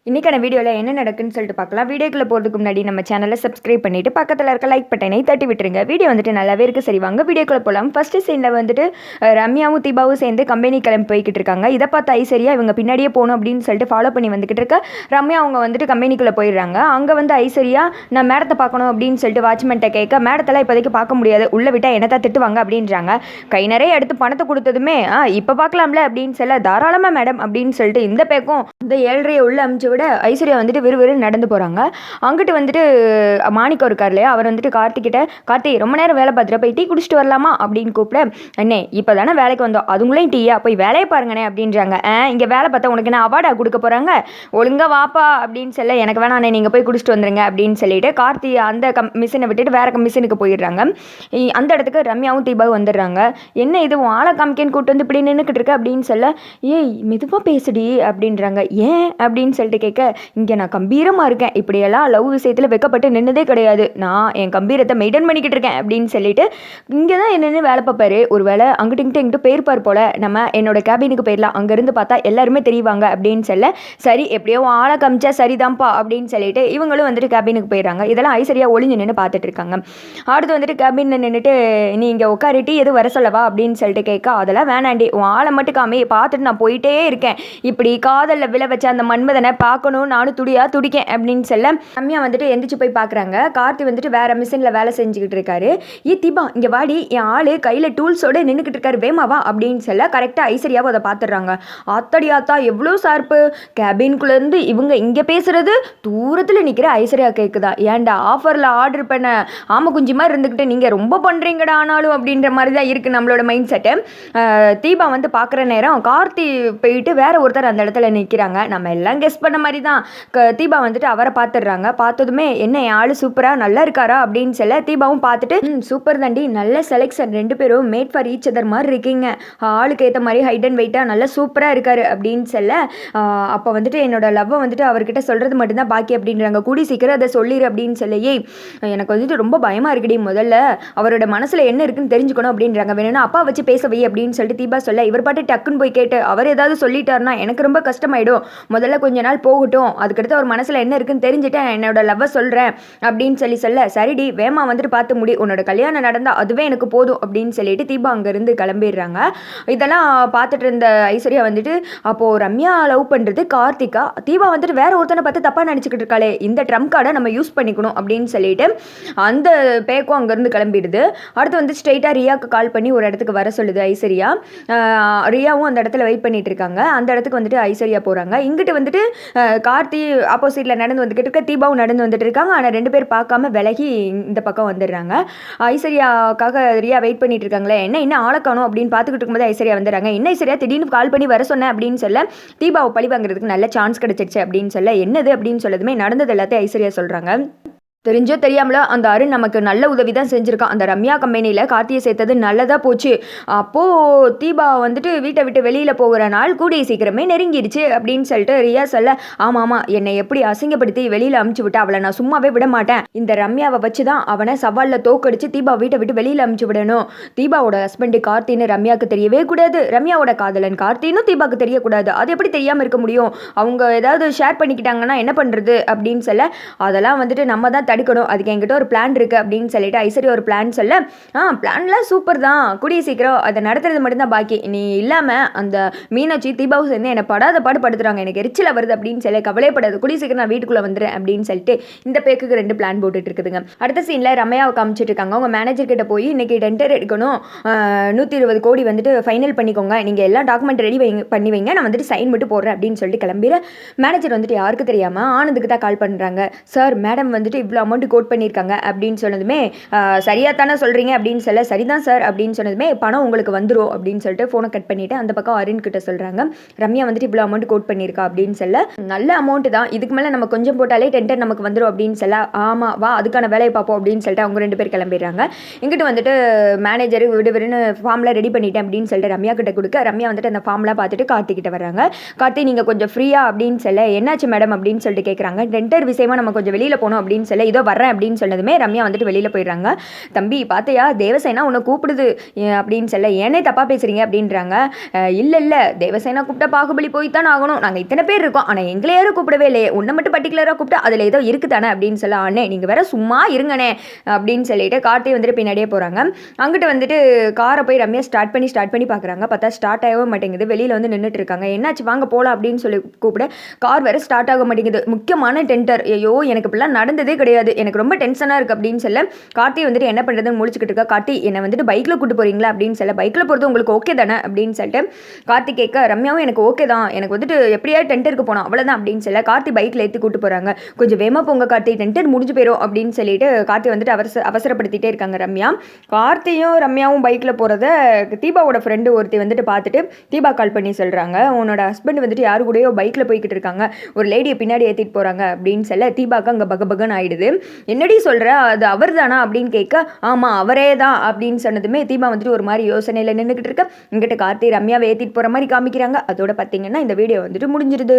இன்றைக்கான வீடியோவில் என்ன நடக்குன்னு சொல்லிட்டு பார்க்கலாம். வீடியோக்குள்ளே போகிறதுக்கு முன்னாடி நம்ம சேனலை சப்ஸ்கிரைப் பண்ணிவிட்டு பக்கத்தில் இருக்க லைக் பட்டனை தட்டி விட்டுருங்க. வீடியோ வந்துட்டு நல்லாவே இருக்குது. சரி வாங்க வீடியோக்குள்ளே போகலாம். ஃபஸ்ட்டு சீனில் வந்துட்டு ரம்யாவும் தீபாவும் சேர்ந்து கம்பெனி கிளம்பி போய்கிட்டு இருக்காங்க. இதை பார்த்து ஐஸ்வர்யா இவங்க பின்னாடியே போகணும் அப்படின்னு சொல்லிட்டு ஃபாலோ பண்ணி வந்துக்கிட்டு இருக்க ரம்யா அவங்க வந்துட்டு கம்பெனிக்குள்ளே போயிடுறாங்க. அங்கே வந்து ஐஸ்வர்யா நான் மேடத்தை பார்க்கணும் அப்படின்னு சொல்லிட்டு வாட்ச்மேன்ட்ட கேட்க மேடத்தெல்லாம் இப்போதைக்கு பார்க்க முடியாது, உள்ளே விட்டால் என்னத்தான் திட்டுவாங்க அப்படின்றாங்க. கை நிறைய எடுத்து பணத்தை கொடுத்ததுமே இப்போ பார்க்கலாம்ல அப்படின்னு சொல்ல தாராளமாக மேடம் அப்படின்னு சொல்லிட்டு இந்த பேக்கும் இந்த 7:30 உள்ள அமுச்சு விட ஐஸ்வர்யா வந்துட்டு விறுவிறுன்னு நடந்து போகிறாங்க. அங்கிட்டு வந்துட்டு மாணிக்கம் இருக்கார் இல்லையா, அவர் வந்துட்டு கார்த்தி ரொம்ப நேரம் வேலை பார்த்துட்டு போய் டீ குடிச்சிட்டு வரலாமா அப்படின்னு கூப்பிட, அண்ணே இப்போ தானே வேலைக்கு வந்தோம் அதுங்களையும் டீயா போய் வேலையை பாருங்கண்ணே அப்படின்றாங்க. இங்கே வேலை பார்த்தா உனக்கு என்ன அவார்டா கொடுக்க போகிறாங்க, ஒழுங்கா வாப்பா அப்படின்னு சொல்ல எனக்கு வேணாண்ணே நீங்கள் போய் குடிச்சிட்டு வந்துருங்க அப்படின்னு சொல்லிட்டு கார்த்தி அந்த மிஷினை விட்டுட்டு வேற மிஷினுக்கு போயிடுறாங்க. அந்த இடத்துக்கு ரம்யாவும் தீபாவும் வந்துடுறாங்க. என்ன இது ஆளை காமிக்கன்னு கூப்பிட்டு வந்து இப்படி நின்றுக்கிட்டு இருக்க அப்படின்னு சொல்ல, ஏய் மெதுவாக பேசுடி அப்படின்றாங்க. ஏன் அப்படின்னு சொல்லிட்டு கேட்க, இங்கே நான் கம்பீரமாக இருக்கேன், இப்படியெல்லாம் லவ் விஷயத்தில் வெக்கப்பட்டு நின்னதே கிடையாது, நான் என் கம்பீரத்தை மெயின்டைன் பண்ணிக்கிட்டு இருக்கேன் அப்படின்னு சொல்லிட்டு இங்கே தான் என்னென்னு வேலை பார்ப்பாரு. ஒரு வேலை அங்கிட்டு இங்கிட்டு போயிருப்பார் போல், நம்ம என்னோட கேபினுக்கு போயிடலாம், அங்கேருந்து பார்த்தா எல்லாருமே தெரிவாங்க அப்படின்னு சொல்ல, சரி எப்படியோ ஆளை காமிச்சா சரிதான்ப்பா அப்படின்னு சொல்லிட்டு இவங்களும் வந்துட்டு கேபினுக்கு போயிடுறாங்க. இதெல்லாம் ஐஸ்வர்யா ஒளிஞ்சு நின்று பார்த்துட்டு இருக்காங்க. அடுத்து வந்துட்டு கேபினில் நின்றுட்டு நீ இங்கே உட்காரிட்டு எது வர சொல்லவா அப்படின்னு சொல்லிட்டு கேட்க, அதெல்லாம் வேணாண்டி உன் ஆளை மட்டும் காமி பார்த்துட்டு நான் போயிட்டே இருக்கேன், இப்படி காதலில் விழ வச்ச அந்த மன்மதனை பார்க்கணும் நானும் துடிக்கேன் அப்படின்னு சொல்ல ரம்யா வந்துட்டு எந்திரிச்சு போய் பார்க்குறாங்க. கார்த்தி வந்துட்டு வேற மிஷினில் வேலை செஞ்சுக்கிட்டு இருக்காரு. தீபா இங்கே வாடி, என் ஆள் கையில் டூல்ஸோடு நின்றுக்கிட்டு இருக்காரு வேமாவா அப்படின்னு சொல்ல கரெக்டாக ஐஸ்வர்யாவும் அதை பார்த்துடுறாங்க. ஆத்தா எவ்வளோ ஷார்ப்பு, கேபின்குள்ளேருந்து இவங்க இங்கே பேசுகிறது தூரத்தில் நிற்கிற ஐஸ்வர்யா கேட்குதா, ஏன்டா ஆஃபரில் ஆர்டர் பண்ண ஆம குஞ்சு மாதிரி இருந்துக்கிட்டு நீங்கள் ரொம்ப பண்ணுறீங்கடா ஆனாலும் அப்படின்ற மாதிரி தான் இருக்குது நம்மளோட மைண்ட் செட்டு. தீபா வந்து பார்க்குற நேரம் கார்த்தி போயிட்டு வேற ஒருத்தர் அந்த இடத்துல நிற்கிறாங்க. நம்ம எல்லாம் கெஸ் பண்ண மாதிரி தான் தீபா வந்துட்டு அவரை பார்த்துடுறாங்க. பார்த்ததுமே என்ன என் ஆள் சூப்பராக நல்லா இருக்காரா அப்படின்னு சொல்ல தீபாவும் பார்த்துட்டு சூப்பர் தாண்டி, நல்ல செலெக்ஷன், ரெண்டு பேரும் மேட் ஃபார் ஈச் அதர் மாதிரி இருக்கீங்க, ஆளுக்கு ஏற்ற மாதிரி ஹைட் அண்ட் வெயிட்டாக நல்லா சூப்பராக இருக்காரு அப்படின்னு சொல்ல அப்போ வந்துட்டு என்னோட லவ்வை வந்துட்டு அவர்கிட்ட சொல்கிறது மட்டும்தான் பாக்கி அப்படின்றாங்க. கூடி சீக்கிரம் அதை சொல்லிடு அப்படின்னு சொல்லியே எனக்கு வந்துட்டு ரொம்ப பயமாக இருக்குடி, முதல்ல அவரோட மனசில் என்ன இருக்குன்னு தெரிஞ்சுக்கணும் அப்படின்றாங்க. வேணும்னா அப்பா வச்சு பேசவை அப்படின்னு சொல்லிட்டு தீபா சொல்ல இவர் பாட்டு டக்குன்னு போய் கேட்டு அவர் ஏதாவது சொல்லிட்டாருன்னா எனக்கு ரொம்ப கஷ்டமாயிடும், முதல்ல கொஞ்ச நாள் போகட்டும், அதுக்கடுத்து அவர் மனசில் என்ன இருக்குன்னு தெரிஞ்சுட்டேன் என்னோட லவ்வை சொல்கிறேன் அப்படின்னு சொல்ல சரிடி வேமா வந்துட்டு பார்த்து முடி, உன்னோட கல்யாணம் நடந்தால் அதுவே எனக்கு போதும் அப்படின்னு சொல்லிட்டு தீபா அங்கேருந்து கிளம்பிடுறாங்க. இதெல்லாம் பார்த்துட்டு இருந்த ஐஸ்வர்யா வந்துட்டு அப்போது ரம்யா லவ் பண்ணுறது கார்த்திகா, தீபா வந்துட்டு வேற ஒருத்தனை பார்த்து தப்பாக நினச்சிக்கிட்டு இருக்காளே, இந்த ட்ரம்ப் கார்டை நம்ம யூஸ் பண்ணிக்கணும் அப்படின்னு சொல்லிட்டு அந்த பேக்கும் அங்கேருந்து கிளம்பிடுது. அடுத்து வந்து ஸ்ட்ரெயிட்டாக ரியாவுக்கு கால் பண்ணி ஒரு இடத்துக்கு வர சொல்லுது ஐஸ்வர்யா. ரியாவும் அந்த இடத்துல வெயிட் பண்ணிட்டு இருக்காங்க. அந்த இடத்துக்கு வந்துட்டு ஐஸ்வர்யா போகிறாங்க. இங்கிட்டு வந்துட்டு கார்த்தி ஆப்போசிட்டில் நடந்து வந்துக்கிட்டு இருக்க, தீபாவும் நடந்து வந்துட்டு இருக்காங்க. ஆனால் ரெண்டு பேர் பார்க்காம விலகி இந்த பக்கம் வந்துடுறாங்க. ஐஸ்வர்யாவுக்காக ரியா வெயிட் பண்ணிட்டு இருக்காங்களே, என்ன இன்னும் ஆளை காணும் அப்படின்னு பார்த்துக்கிட்டு இருக்கும்போது ஐஸ்வர்யா வந்துடுறாங்க. என்ன ஐஸ்வர்யா திடீர்னு கால் பண்ணி வர சொன்னேன் அப்படின்னு சொல்ல, தீபாவை பழி வாங்குறதுக்கு நல்ல சான்ஸ் கிடைச்சிருச்சு அப்படின்னு சொல்ல, என்னது அப்படின்னு சொல்லதுமே நடந்தது எல்லாத்தையும் ஐஸ்வர்யா சொல்கிறாங்க. தெரிஞ்சோ தெரியாமலோ அந்த அருண் நமக்கு நல்ல உதவி தான் செஞ்சுருக்கான், அந்த ரம்யா கம்பெனியில் கார்த்தியை சேர்த்தது நல்லதாக போச்சு, அப்போது தீபா வந்துட்டு வீட்டை விட்டு வெளியில் போகிற நாள் கூடிய சீக்கிரமே நெருங்கிடுச்சு அப்படின்னு சொல்லிட்டு ரியா சொல்ல, ஆமாம் என்னை எப்படி அசிங்கப்படுத்தி வெளியில் அமுச்சு விட்டா அவளை நான் சும்மாவே விட மாட்டேன், இந்த ரம்யாவை வச்சு தான் அவனை சவாலில் தோக்கடிச்சு தீபா வீட்டை விட்டு வெளியில் அமுச்சு விடணும், தீபாவோட ஹஸ்பண்டு கார்த்தின்னு ரம்யாவுக்கு தெரியவே கூடாது, ரம்யாவோட காதலன் கார்த்தின்னு தீபாவுக்கு தெரியக்கூடாது, அது எப்படி தெரியாமல் இருக்க முடியும், அவங்க ஏதாவது ஷேர் பண்ணிக்கிட்டாங்கன்னா என்ன பண்ணுறது அப்படின்னு சொல்ல, அதெல்லாம் வந்துட்டு நம்ம தான் தடுக்கணும், அதுக்கு என்கிட்ட ஒரு பிளான் இருக்குது அப்படின்னு சொல்லிட்டு ஐஸ்வர்யா ஒரு பிளான் சொல்ல, பிளான்லாம் சூப்பர் தான், கூடிய சீக்கிரம் அதை நடத்துறது மட்டும்தான் பாக்கி, நீ இல்லாமல் அந்த மீனாட்சி தீபாவும் சேர்ந்து என்னை படாத பாடு படுத்துறாங்க, எனக்கு எரிச்சல வருது அப்படின்னு சொல்லி கவலைப்படாது, கூடிய சீக்கிரம் நான் வீட்டுக்குள்ளே வந்துடுறேன் அப்படின்னு சொல்லிட்டு இந்த பேக்குக்கு 2 பிளான் போட்டுட்டு இருக்குதுங்க. அடுத்த சீனில் ரம்யாவை காமிச்சிட்டு இருக்காங்க. அவங்க மேனேஜர் கிட்ட போய் இன்னைக்கு டெண்டர் எடுக்கணும், 120 கோடி வந்துட்டு ஃபைனல் பண்ணிக்கோங்க, நீங்கள் எல்லா டாக்குமெண்ட் ரெடி பண்ணி வைங்க, நான் வந்துட்டு சைன் மட்டும் போடுறேன் அப்படின்னு சொல்லிட்டு கிளம்பிற மேனேஜர் வந்துட்டு யாருக்கு தெரியாமல் ஆனந்துக்கு தான் கால் பண்ணுறாங்க. சார் மேடம் வந்துட்டு இவ்வளோ அமௌண்ட் கோட் பண்ணியிருக்காங்க அப்படின்னு சொன்னதுமே, சரியாக தானே சொல்கிறீங்க அப்படின்னு சொல்ல, சரிதான் சார் அப்படின்னு சொன்னதுமே, பணம் உங்களுக்கு வந்துடும் அப்படின்னு சொல்லிட்டு ஃபோனை கட் பண்ணிவிட்டு அந்த பக்கம் அருண் கிட்ட சொல்கிறாங்க. ரம்யா வந்துட்டு இவ்வளோ அமௌண்ட் கோட் பண்ணியிருக்கா அப்படின்னு சொல்ல, நல்ல அமௌண்ட் தான், இதுக்கு மேலே நம்ம கொஞ்சம் போட்டாலே டெண்டர் நமக்கு வந்துடும் அப்படின்னு சொல்ல, ஆமாம் வா அதுக்கான வேலையை பார்ப்போம் அப்படின்னு சொல்லிட்டு அவங்க 2 பேர் கிளம்பிடுறாங்க. இங்கிட்டு வந்துட்டு மேனேஜர் விடுவிடுன்னு ஃபார்ம்லாம் ரெடி பண்ணிட்டேன் அப்படின்னு சொல்லிட்டு ரம்யா கிட்ட கொடுக்க, ரம்யா வந்துட்டு அந்த ஃபார்ம்லாம் பார்த்துட்டு கார்த்திகிட்ட வர்றாங்க. கார்த்தி நீங்கள் கொஞ்சம் ஃப்ரீயா அப்படின்னு சொல்ல, என்னாச்சு மேடம் அப்படின்னு சொல்லிட்டு கேட்குறாங்க. டெண்டர் விஷயமா நம்ம கொஞ்சம் வெளியில் போகணும் அப்படின்னு சொல்ல, இதோ வர்றேன் அப்படின்னு சொன்னதுமே ரம்யா வந்துட்டு வெளியில் போயிடுறாங்க. தம்பி பார்த்தியா தேவசேனா உன்னை கூப்பிடுது அப்படின்னு சொல்ல, ஏனே தப்பாக பேசுகிறீங்க அப்படின்றாங்க. இல்லை தேவசேனா கூப்பிட்டா பாகுபலி போய் தான் ஆகணும், நாங்கள் இத்தனை பேர் இருக்கோம், ஆனால் எங்களை யாரும் கூப்பிடவே இல்லையே, உன்னை மட்டும் பர்டிகுலராக கூப்பிட்டா அதில் ஏதோ இருக்குதானே அப்படின்னு சொல்ல, அண்ணே நீங்கள் வேற சும்மா இருங்கண்ணே அப்படின்னு சொல்லிட்டு கார்த்தி வந்துட்டு பின்னாடியே போகிறாங்க. அங்கிட்டு வந்துட்டு காரை போய் ரம்யா ஸ்டார்ட் பண்ணி பார்க்குறாங்க. பார்த்தா ஸ்டார்ட் ஆகவே மாட்டேங்குது. வெளியில் வந்து நின்றுட்டு இருக்காங்க. என்னாச்சு வாங்க போகலாம் அப்படின்னு சொல்லி கூப்பிட கார் வேறு ஸ்டார்ட் ஆக மாட்டேங்குது. முக்கியமான டெண்டர், ஐயோ எனக்கு இப்படிலாம் நடந்ததே கிடையாது, எனக்கு ரொம்ப டென்ஷனாக இருக்குது அப்படின்னு சொல்ல கார்த்தி வந்துட்டு என்ன பண்ணுறதுன்னு முழிச்சுக்கிட்டு இருக்கா. கார்த்தி என்னை வந்துட்டு பைக்கில் கூட்டு போகிறீங்களா அப்படின்னு சொல்ல, பைக்கில் போகிறது உங்களுக்கு ஓகே தானே அப்படின்னு சொல்லிட்டு கார்த்தி கேட்க, ரம்யாவும் எனக்கு ஓகே தான், எனக்கு வந்துட்டு எப்படியாவது டெண்டருக்கு போனோம் அவ்வளோதான் அப்படின்னு சொல்ல கார்த்தி பைக்கில் ஏற்றி கூட்டு போகிறாங்க. கொஞ்சம் வேமா போங்க கார்த்தி, டெண்டர் முடிஞ்சு போயிடும் அப்படின்னு சொல்லிட்டு கார்த்தி வந்துட்டு அவசரப்படுத்திட்டே இருக்காங்க ரம்யா. கார்த்தியும் ரம்யாவும் பைக்கில் போகிறத தீபாவோட ஃப்ரெண்டு ஒருத்தி வந்துட்டு பார்த்துட்டு தீபா கால் பண்ணி சொல்கிறாங்க, உன்னோட ஹஸ்பண்ட் வந்துட்டு யாரு கூடயோ பைக்கில் போய்கிட்டு இருக்காங்க, ஒரு லேடியை பின்னாடி ஏற்றிட்டு போகிறாங்க அப்படின்னு சொல்ல தீபாவுக்கு அங்கே பகபகன்னு ஆயிடுது. என்னடி சொல்கிற, அது அவர் தானா அப்படின்னு கேட்க, ஆமாம் அவரே தான் அப்படின்னு சொன்னதுமே தீபா வந்துட்டு ஒரு மாதிரி யோசனையில் நின்றுக்கிட்டு இருக்க. இங்கிட்ட கார்த்தி ரம்யாவை ஏற்றிட்டு போகிற மாதிரி காமிக்கிறாங்க. அதோட பார்த்தீங்கன்னா இந்த வீடியோ வந்துட்டு முடிஞ்சிருது.